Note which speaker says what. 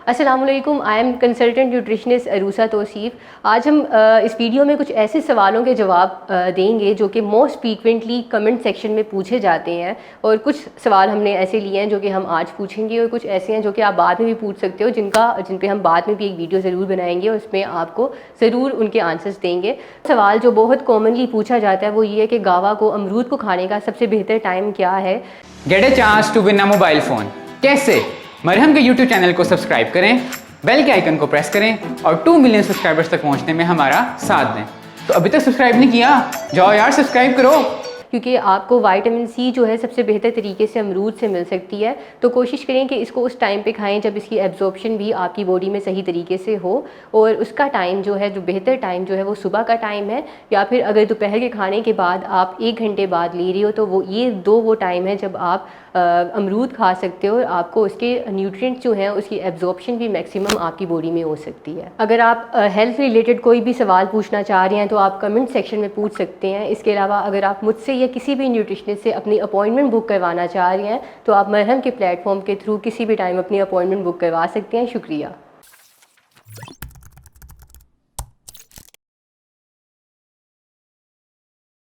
Speaker 1: अस्सलामुअलैकुम, I am consultant nutritionist Aroosa Tauseef. आज हम इस वीडियो में कुछ ऐसे सवालों के जवाब देंगे जो कि मोस्ट फ्रीक्वेंटली कमेंट सेक्शन में पूछे जाते हैं। और कुछ सवाल हमने ऐसे लिए हैं जो कि हम आज पूछेंगे, और कुछ ऐसे हैं जो कि आप बाद में भी पूछ सकते हो, जिन पे हम बाद में भी एक वीडियो ज़रूर बनाएंगे और उसमें आपको ज़रूर उनके आंसर्स देंगे। सवाल जो बहुत कॉमनली पूछा जाता है वो ये है कि गावा को अमरूद को खाने का सबसे बेहतर टाइम क्या है।
Speaker 2: Get a chance to win a mobile phone. कैसे? मरहम के YouTube चैनल को सब्सक्राइब करें, बेल के आइकन को प्रेस करें और 2 मिलियन सब्सक्राइबर्स तक पहुंचने में हमारा साथ दें। तो अभी तक सब्सक्राइब नहीं किया, जाओ यार सब्सक्राइब करो।
Speaker 1: क्योंकि आपको विटामिन सी जो है सबसे बेहतर तरीके से अमरूद से मिल सकती है, तो कोशिश करें कि इसको उस टाइम पे खाएं जब इसकी एब्जॉर्प्शन भी आपकी बॉडी में सही तरीके से हो। और उसका टाइम जो है, जो बेहतर टाइम जो है वो सुबह का टाइम है, या फिर अगर दोपहर के खाने के बाद आप 1 घंटे बाद ले रही हो तो वो टाइम है जब आप अमरूद खा सकते हो और आपको उसके न्यूट्रिएंट्स जो हैं उसकी एब्जॉर्प्शन भी मैक्सिमम आपकी बॉडी में हो सकती है। अगर आप हेल्थ रिलेटेड कोई भी सवाल पूछना चाह रहे हैं तो आप कमेंट सेक्शन में पूछ सकते हैं। इसके अलावा अगर आप मुझसे या किसी भी न्यूट्रिशनिस्ट से अपनी अपॉइंटमेंट बुक करवाना चाह रहे हैं तो आप मरहम के प्लेटफॉर्म के थ्रू किसी भी टाइम अपनी अपॉइंटमेंट बुक करवा सकते हैं। शुक्रिया।